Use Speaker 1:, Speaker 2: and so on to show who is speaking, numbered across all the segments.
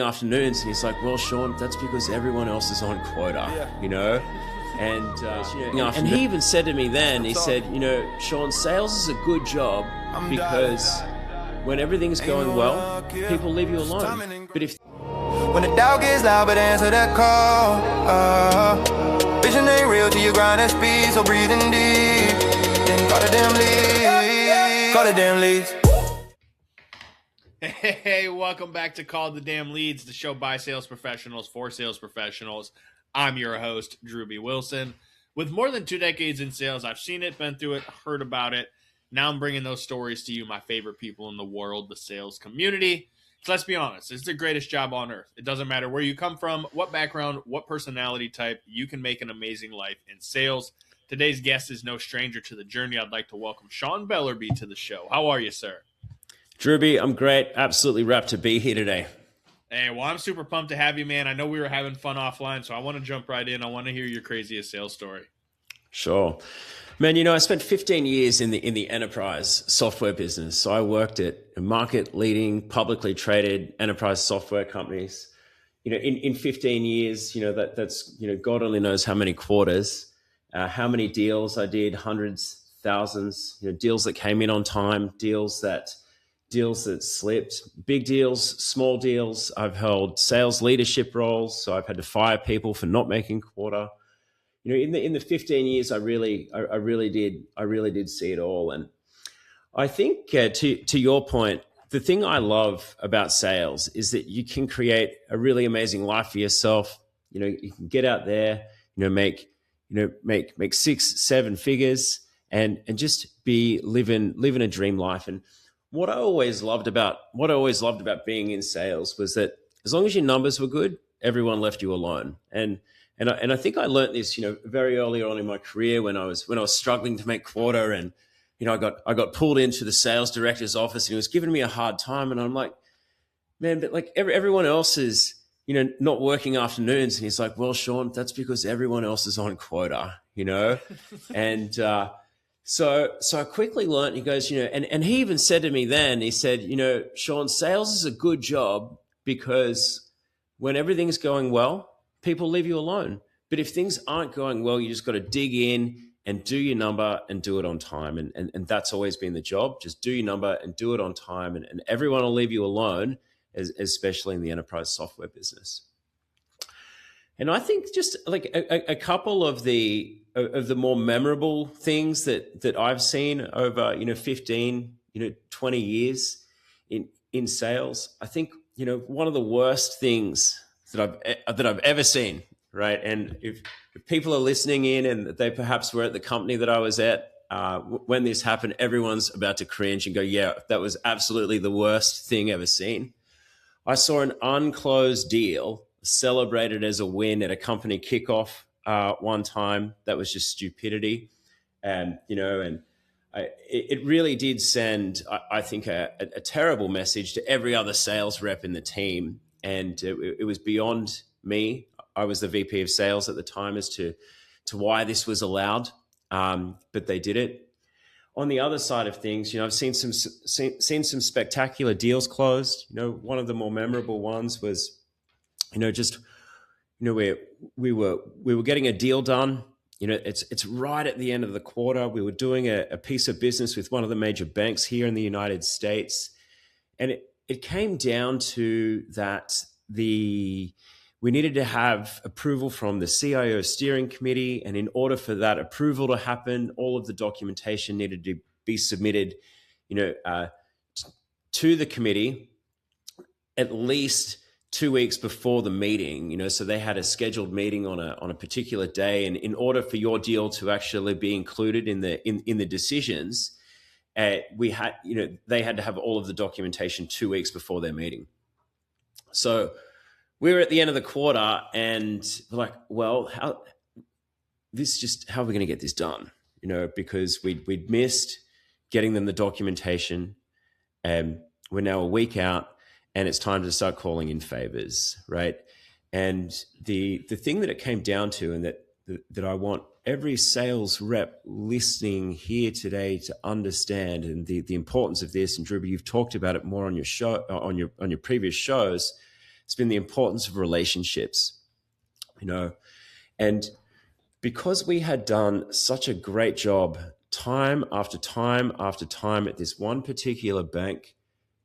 Speaker 1: afternoons, and he's like, well, Sean, that's because everyone else is on quota, you know. And he even said to me then, he said, Sean, sales is a good job because when everything's going well, people leave you alone. But if
Speaker 2: when the doubt gets loud, but answer that call. Vision ain't real till you grind at speed, so breathing deep. Then call the damn leads. Call the damn leads.
Speaker 3: Hey, welcome back to Call the Damn Leads, the show by sales professionals for sales professionals. I'm your host, Drewbie Wilson. With more than 2 decades in sales, I've seen it, been through it, heard about it. Now I'm bringing those stories to you, my favorite people in the world, the sales community. So let's be honest, it's the greatest job on earth. It doesn't matter where you come from, what background, what personality type, you can make an amazing life in sales. Today's guest is no stranger to the journey. I'd like to welcome Sean Bellerby to the show. How are you, sir?
Speaker 1: Drewbie, I'm great. Absolutely rapt to be here today.
Speaker 3: Hey, well, I'm super pumped to have you, man. I know we were having fun offline, so I want to jump right in. I want to hear your craziest sales story.
Speaker 1: Sure. Man, I spent 15 years in the enterprise software business. So I worked at market-leading, publicly traded enterprise software companies. In 15 years, that's God only knows how many quarters, how many deals I did, hundreds, thousands, deals that came in on time, deals that slipped, big deals, small deals. I've held sales leadership roles, so I've had to fire people for not making quota. In the 15 years, I really did see it all. And I think to your point, the thing I love about sales is that you can create a really amazing life for yourself. You can get out there, make 6-7 figures, and just be living a dream life. And what I always loved about being in sales was that as long as your numbers were good, everyone left you alone. And I think I learned this, very early on in my career when I was struggling to make quota, and I got pulled into the sales director's office, and he was giving me a hard time, and I'm like, man, but like everyone else is not working afternoons, and he's like, well, Sean, that's because everyone else is on quota, and so I quickly learned. He goes, and he even said to me then, he said, Sean, sales is a good job because when everything's going well, people leave you alone. But if things aren't going well, you just got to dig in and do your number and do it on time. And that's always been the job. Just do your number and do it on time. And everyone will leave you alone, especially in the enterprise software business. And I think just like a couple of the more memorable things that I've seen over, 15, 20 years in sales, I think, one of the worst things that I've ever seen, right? And if people are listening in and they perhaps were at the company that I was at when this happened, everyone's about to cringe and go, yeah, that was absolutely the worst thing ever seen. I saw an unclosed deal celebrated as a win at a company kickoff one time. That was just stupidity. It really did send, I think, a terrible message to every other sales rep in the team. And it was beyond me. I was the VP of sales at the time as to why this was allowed, but they did it. On the other side of things, I've seen some spectacular deals closed. One of the more memorable ones was, we were getting a deal done. It's right at the end of the quarter. We were doing a piece of business with one of the major banks here in the United States, and it came down to that we needed to have approval from the CIO steering committee. And in order for that approval to happen, all of the documentation needed to be submitted, to the committee at least 2 weeks before the meeting, so they had a scheduled meeting on a particular day. And in order for your deal to actually be included in the decisions, they had to have all of the documentation 2 weeks before their meeting. So we were at the end of the quarter, and we're like, well, how are we going to get this done? Because we'd missed getting them the documentation, and we're now a week out, and it's time to start calling in favors, right? And the thing that it came down to, and that I want every sales rep listening here today to understand, and the importance of this, and Drewbie, you've talked about it more on your show, on your previous shows, it's been the importance of relationships, and because we had done such a great job time after time after time at this one particular bank,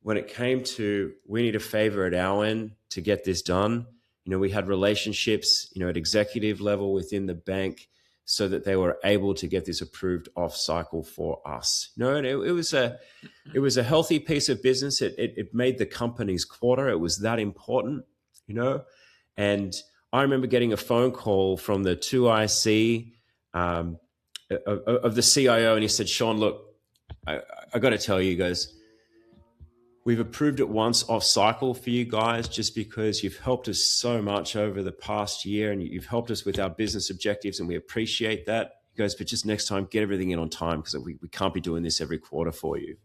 Speaker 1: when it came to we need a favor at our end to get this done, we had relationships, at executive level within the bank so that they were able to get this approved off cycle for us. And it was a healthy piece of business. It made the company's quarter. It was that important, and I remember getting a phone call from the 2IC of the CIO, and he said, Sean, look, I got to tell you guys, we've approved it once off cycle for you guys just because you've helped us so much over the past year and you've helped us with our business objectives and we appreciate that. He goes, but just next time, get everything in on time because we can't be doing this every quarter for you,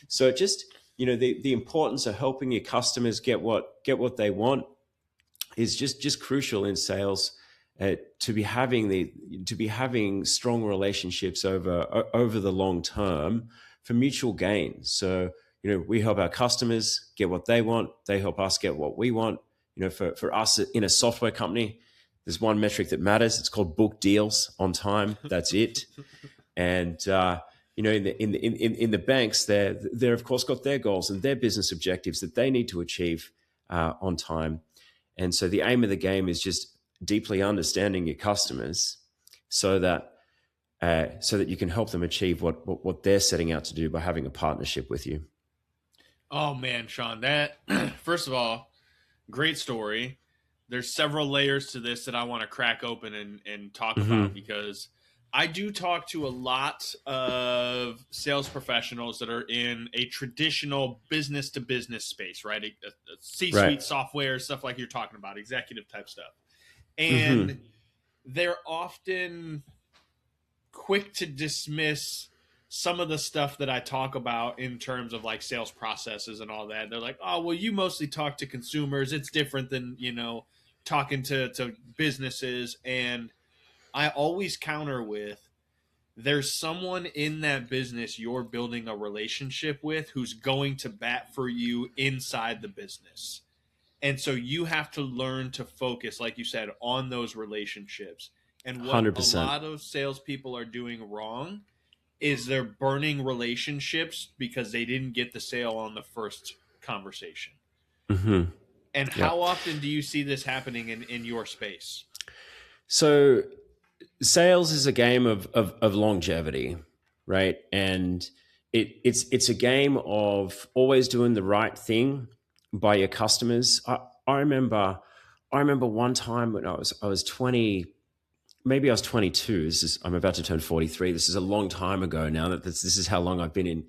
Speaker 1: So just, the importance of helping your customers get what they want is just crucial in sales. To be having strong relationships over the long term for mutual gain. So we help our customers get what they want. They help us get what we want. For us in a software company, there's one metric that matters. It's called book deals on time. That's it. And in the banks, they're of course got their goals and their business objectives that they need to achieve on time. And so the aim of the game is just deeply understanding your customers so that you can help them achieve what they're setting out to do by having a partnership with you.
Speaker 3: Oh man, Sean, that first of all, great story. There's several layers to this that I want to crack open and talk about because I do talk to a lot of sales professionals that are in a traditional business to business space, right? A C-suite software, stuff like you're talking about, executive type stuff. And they're often quick to dismiss some of the stuff that I talk about in terms of like sales processes and all that. They're like, oh, well, you mostly talk to consumers. It's different than, talking to businesses. And I always counter with, there's someone in that business you're building a relationship with who's going to bat for you inside the business. And so you have to learn to focus, like you said, on those relationships. And what
Speaker 1: 100%.
Speaker 3: a lot of salespeople are doing wrong is they're burning relationships because they didn't get the sale on the first conversation. And how often do you see this happening in your space?
Speaker 1: So sales is a game of longevity, right? And it's a game of always doing the right thing by your customers. I remember one time when I was 20, maybe I was 22. I'm about to turn 43. This is a long time ago now. This is how long I've been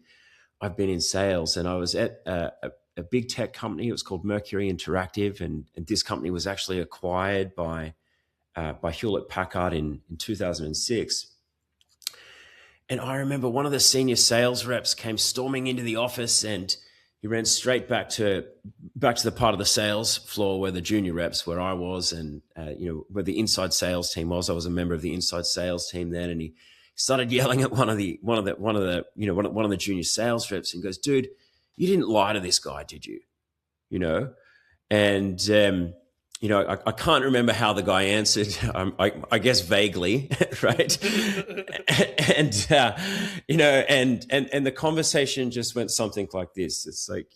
Speaker 1: in sales. And I was at a big tech company. It was called Mercury Interactive, and this company was actually acquired by Hewlett Packard in 2006. And I remember one of the senior sales reps came storming into the office, and he ran straight back to the part of the sales floor where the junior reps, where I was, and where the inside sales team was. I was a member of the inside sales team then, and he started yelling at one of the junior sales reps and goes, "Dude, you didn't lie to this guy, did you?" And I can't remember how the guy answered. I guess vaguely, right? And the conversation just went something like this. It's like,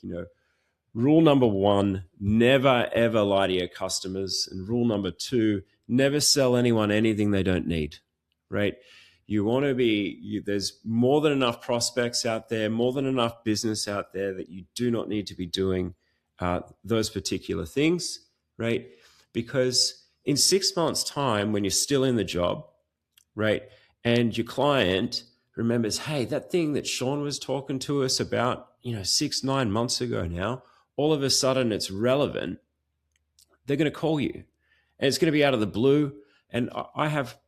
Speaker 1: rule number 1, never ever lie to your customers, and rule number 2, never sell anyone anything they don't need, right? You want to be. There's more than enough prospects out there, more than enough business out there that you do not need to be doing those particular things. Right? Because in 6 months' time, when you're still in the job, right, and your client remembers, hey, that thing that Sean was talking to us about, 6-9 months ago now, all of a sudden it's relevant, they're going to call you. And it's going to be out of the blue. And I have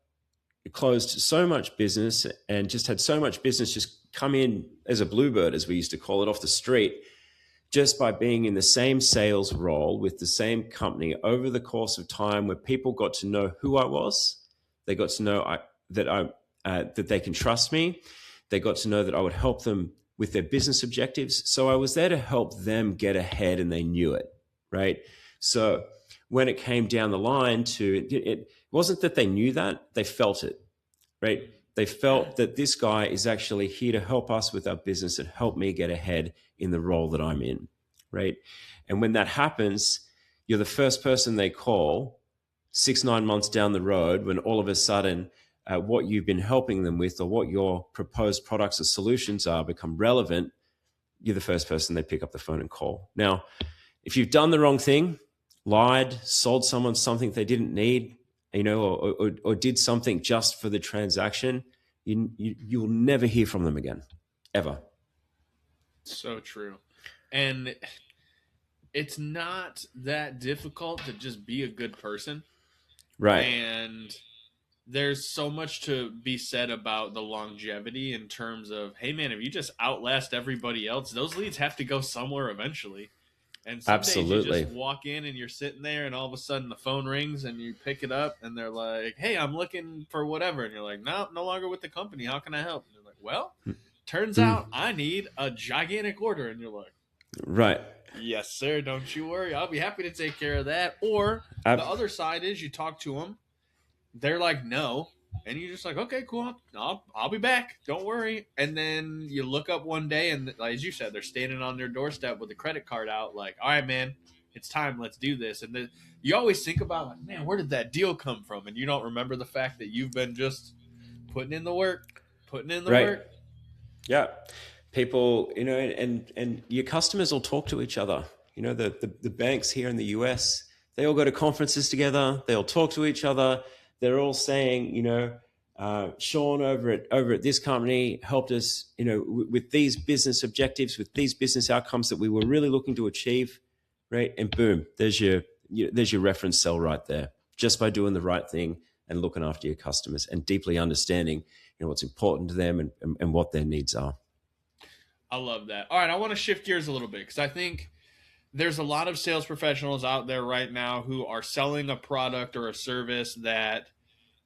Speaker 1: closed so much business and just had so much business just come in as a bluebird, as we used to call it, off the street, just by being in the same sales role with the same company over the course of time, where people got to know who I was. They got to know that they can trust me. They got to know that I would help them with their business objectives. So I was there to help them get ahead, and they knew it, right? So when it came down the line it wasn't that they knew that, they felt it, right? They felt that this guy is actually here to help us with our business and help me get ahead in the role that I'm in, right? And when that happens, you're the first person they call 6-9 months down the road when all of a sudden what you've been helping them with or what your proposed products or solutions are become relevant. You're the first person they pick up the phone and call. Now, if you've done the wrong thing, lied, sold someone something they didn't need, or did something just for the transaction, you'll never hear from them again, ever.
Speaker 3: So true. And it's not that difficult to just be a good person.
Speaker 1: Right.
Speaker 3: And there's so much to be said about the longevity in terms of, hey, man, if you just outlast everybody else, those leads have to go somewhere eventually. And some
Speaker 1: Absolutely.
Speaker 3: days you just walk in and you're sitting there and all of a sudden the phone rings and you pick it up and they're like, hey, I'm looking for whatever. And you're like, no, no longer with the company. How can I help? And they're like, well, turns out I need a gigantic order. And you're like,
Speaker 1: right.
Speaker 3: Yes, sir. Don't you worry. I'll be happy to take care of that. Or the other side is you talk to them. They're like, no. And you're just like, okay, cool. I'll be back. Don't worry. And then you look up one day and, as you said, they're standing on their doorstep with a credit card out like, all right, man, it's time. Let's do this. And then you always think about, like, man, where did that deal come from? And you don't remember the fact that you've been just putting in the work. Work.
Speaker 1: Yeah. People, and your customers will talk to each other. The banks here in the US, they all go to conferences together. They all talk to each other. They're all saying, Sean over at this company helped us, with these business objectives, with these business outcomes that we were really looking to achieve, right? And boom, there's your reference cell right there, just by doing the right thing and looking after your customers and deeply understanding, what's important to them and what their needs are.
Speaker 3: I love that. All right, I want to shift gears a little bit because I think there's a lot of sales professionals out there right now who are selling a product or a service that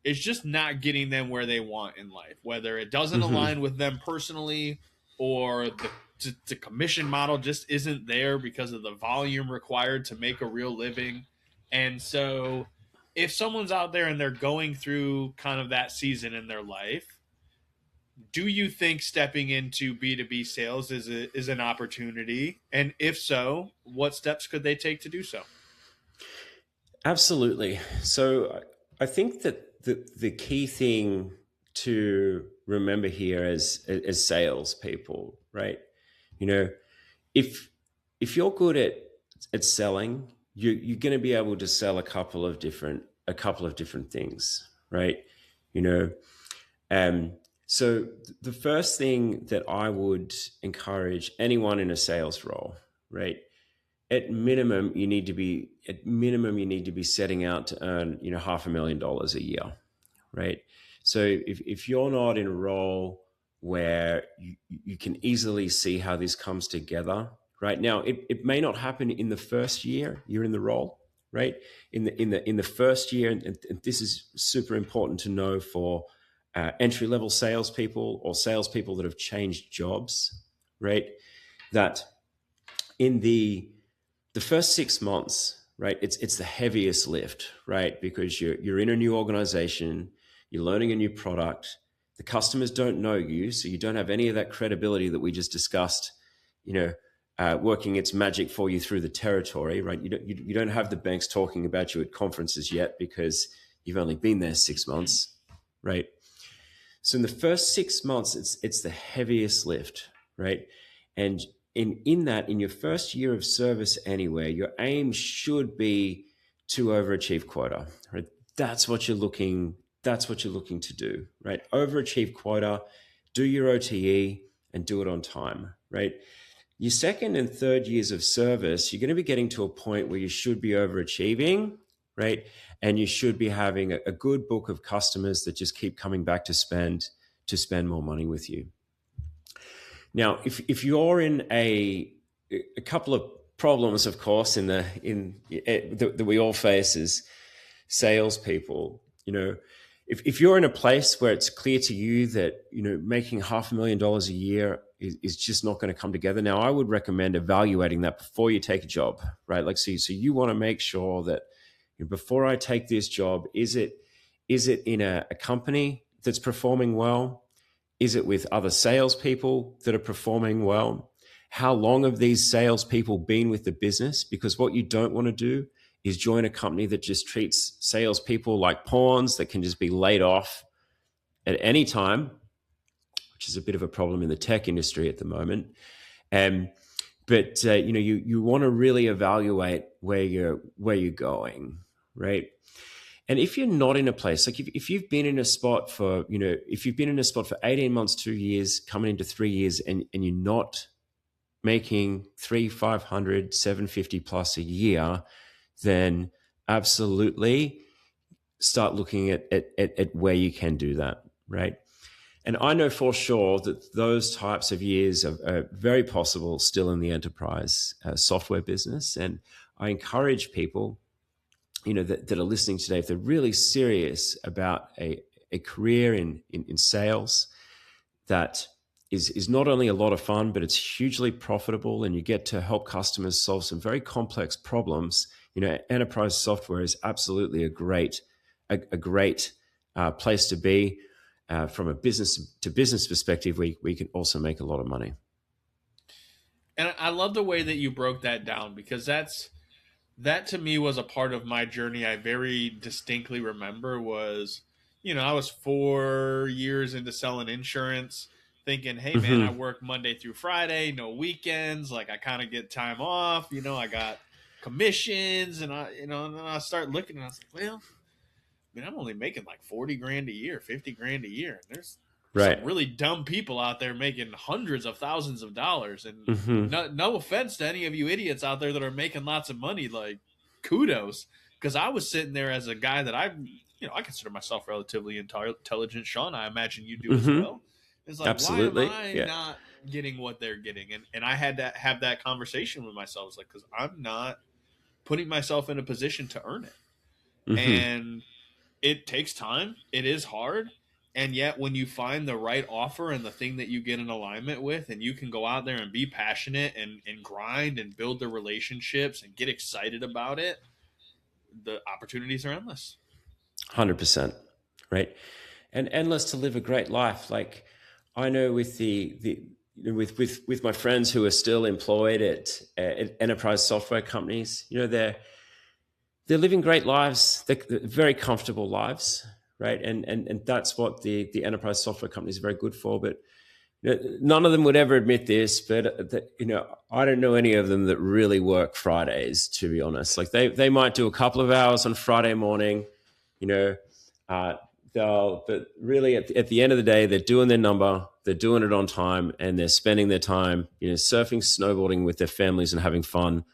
Speaker 3: is just not getting them where they want in life, whether it doesn't align with them personally or the commission model just isn't there because of the volume required to make a real living. And so if someone's out there and they're going through kind of that season in their life, do you think stepping into B2B sales is an opportunity? And if so, what steps could they take to do so?
Speaker 1: Absolutely. So I think that the key thing to remember here as sales people, right? If you're good at selling, you're going to be able to sell a couple of different things, right? So the first thing that I would encourage anyone in a sales role, right? At minimum, you need to be setting out to earn, $500,000 a year, right? So if you're not in a role where you can easily see how this comes together, right? Now, it may not happen in the first year you're in the role, right? In the first year, and this is super important to know for entry-level salespeople or salespeople that have changed jobs, right? That in the first 6 months, right, it's the heaviest lift, right? Because you're in a new organization, you're learning a new product, the customers don't know you, so you don't have any of that credibility that we just discussed, working its magic for you through the territory, right? You don't have the banks talking about you at conferences yet because you've only been there 6 months, right? So in the first 6 months, it's the heaviest lift, right? And in your first year of service anywhere, your aim should be to overachieve quota, right? That's what you're looking to do, right? Overachieve quota, do your OTE, and do it on time, right? Your second and third years of service, you're going to be getting to a point where you should be overachieving, right? And you should be having a good book of customers that just keep coming back to spend more money with you. Now, if you're in a couple of problems, of course, that we all face as salespeople, if you're in a place where it's clear to you that, making $500,000 a year is just not going to come together, now I would recommend evaluating that before you take a job, right? Like, so you want to make sure that before I take this job, is it in a company that's performing well? Is it with other salespeople that are performing well? How long have these salespeople been with the business? Because what you don't want to do is join a company that just treats salespeople like pawns that can just be laid off at any time, which is a bit of a problem in the tech industry at the moment. But you want to really evaluate where you're going, right? And if you're not in a place, like if you've been in a spot for, if you've been in a spot for 18 months, 2 years, coming into 3 years, and you're not making 500, 750 plus a year, then absolutely start looking at where you can do that, right? And I know for sure that those types of years are very possible still in the enterprise software business. And I encourage people, that are listening today, if they're really serious about a career in sales that is not only a lot of fun, but it's hugely profitable, and you get to help customers solve some very complex problems. Enterprise software is absolutely a great place to be from a business to business perspective. We can also make a lot of money.
Speaker 3: And I love the way that you broke that down, because that to me was a part of my journey I very distinctly remember. Was, I was 4 years into selling insurance, thinking, hey man, I work Monday through Friday, no weekends. Like, I kind of get time off, I got commissions, and and then I start looking, and I was like, well, I'm only making like 40 grand a year, 50 grand a year. And there's some really dumb people out there making hundreds of thousands of dollars. And no offense to any of you idiots out there that are making lots of money, like, kudos. Because I was sitting there as a guy that I consider myself relatively intelligent. Sean, I imagine you do as well. It's like,
Speaker 1: absolutely.
Speaker 3: Why am I not getting what they're getting? And I had to have that conversation with myself. It's like, because I'm not putting myself in a position to earn it. And it takes time. It is hard. And yet when you find the right offer and the thing that you get in alignment with, and you can go out there and be passionate and grind and build the relationships and get excited about it, the opportunities are endless.
Speaker 1: 100%. Right. And endless to live a great life. Like, I know with with my friends who are still employed at enterprise software companies, they're living great lives. They're very comfortable lives, right? And that's what the enterprise software companies are very good for. But none of them would ever admit this, but I don't know any of them that really work Fridays, to be honest. Like, they might do a couple of hours on Friday morning, but really at the end of the day, they're doing their number, they're doing it on time, and they're spending their time, surfing, snowboarding with their families and having fun,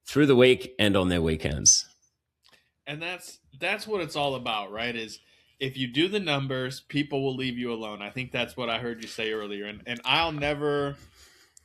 Speaker 1: through the week and on their weekends.
Speaker 3: And that's what it's all about, right? Is if you do the numbers, people will leave you alone. I think that's what I heard you say earlier. And I'll never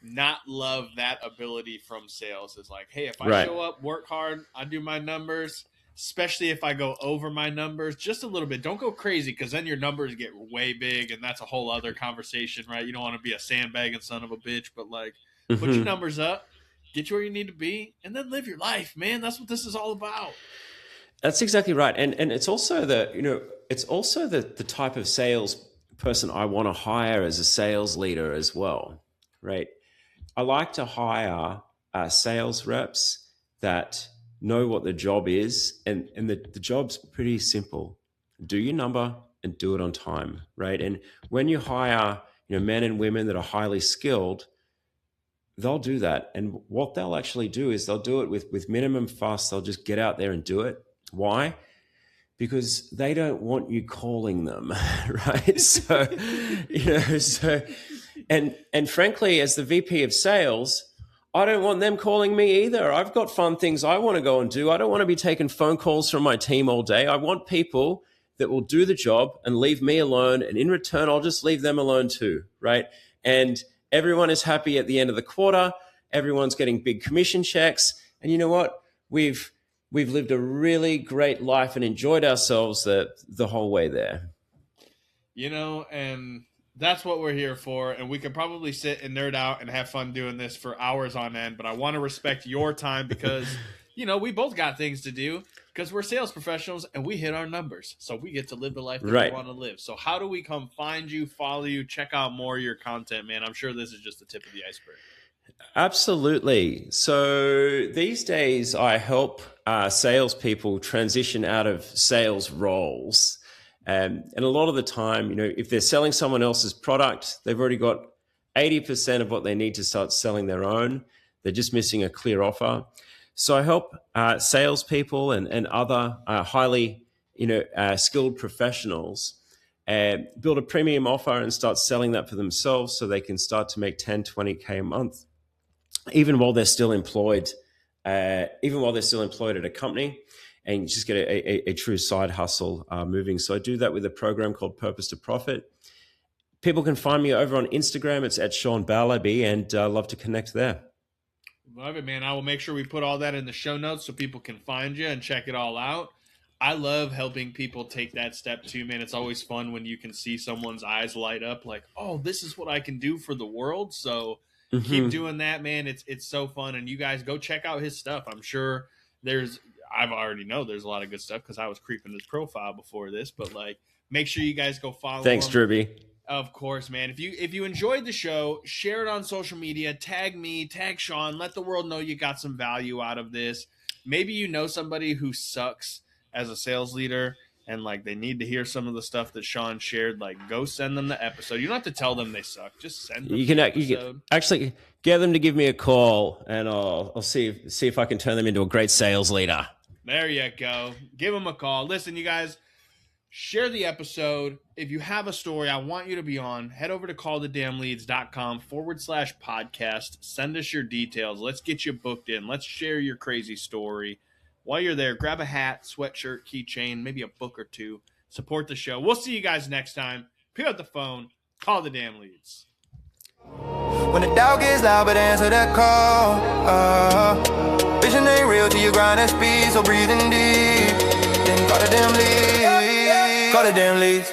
Speaker 3: not love that ability from sales. It's like, hey, if I show up, work hard, I do my numbers, especially if I go over my numbers just a little bit. Don't go crazy, because then your numbers get way big, and that's a whole other conversation, right? You don't want to be a sandbagging son of a bitch, but like, put your numbers up, get you where you need to be, and then live your life, man. That's what this is all about.
Speaker 1: That's exactly right. And it's also the type of sales person I want to hire as a sales leader as well, right? I like to hire sales reps that know what the job is, and the job's pretty simple. Do your number and do it on time, right? And when you hire men and women that are highly skilled, they'll do that. And what they'll actually do is they'll do it with minimum fuss. They'll just get out there and do it. Why? Because they don't want you calling them, right? So, and frankly, as the VP of sales, I don't want them calling me either. I've got fun things I want to go and do. I don't want to be taking phone calls from my team all day. I want people that will do the job and leave me alone. And in return, I'll just leave them alone too, right? And everyone is happy at the end of the quarter. Everyone's getting big commission checks. And you know what? We've we've lived a really great life and enjoyed ourselves the whole way there.
Speaker 3: And that's what we're here for. And we could probably sit and nerd out and have fun doing this for hours on end. But I want to respect your time because, we both got things to do because we're sales professionals and we hit our numbers. So we get to live the life that we want to live. So how do we come find you, follow you, check out more of your content, man? I'm sure this is just the tip of the iceberg.
Speaker 1: Absolutely. So these days I help salespeople transition out of sales roles. And a lot of the time, if they're selling someone else's product, they've already got 80% of what they need to start selling their own. They're just missing a clear offer. So I help salespeople and other highly skilled professionals build a premium offer and start selling that for themselves so they can start to make 10, 20K a month, even while they're still employed, at a company, and just get a true side hustle moving. So I do that with a program called Purpose to Profit. People can find me over on Instagram. It's at Sean Bellerby, and I love to connect there.
Speaker 3: Love it, man. I will make sure we put all that in the show notes so people can find you and check it all out. I love helping people take that step too, man. It's always fun when you can see someone's eyes light up like, oh, this is what I can do for the world. So keep doing that, man. It's so fun. And you guys go check out his stuff. I'm sure I already know there's a lot of good stuff because I was creeping his profile before this, but make sure you guys go follow him.
Speaker 1: Thanks, Drewbie.
Speaker 3: Of course, man. If you enjoyed the show, share it on social media, tag me, tag Sean, let the world know you got some value out of this. Maybe you know somebody who sucks as a sales leader and they need to hear some of the stuff that Sean shared. Go send them the episode. You don't have to tell them they suck. Just send them the episode. You can
Speaker 1: actually get them to give me a call, and I'll see if I can turn them into a great sales leader.
Speaker 3: There you go. Give them a call. Listen, you guys, share the episode. If you have a story I want you to be on, head over to callthedamnleads.com/podcast. Send us your details. Let's get you booked in. Let's share your crazy story. While you're there, grab a hat, sweatshirt, keychain, maybe a book or two. Support the show. We'll see you guys next time. Pick up the phone. Call the damn leads.
Speaker 2: When the doubt gets loud, but answer that call. Vision ain't real till you grind that speed, so breathing deep. Then call the damn leads. Call the damn leads.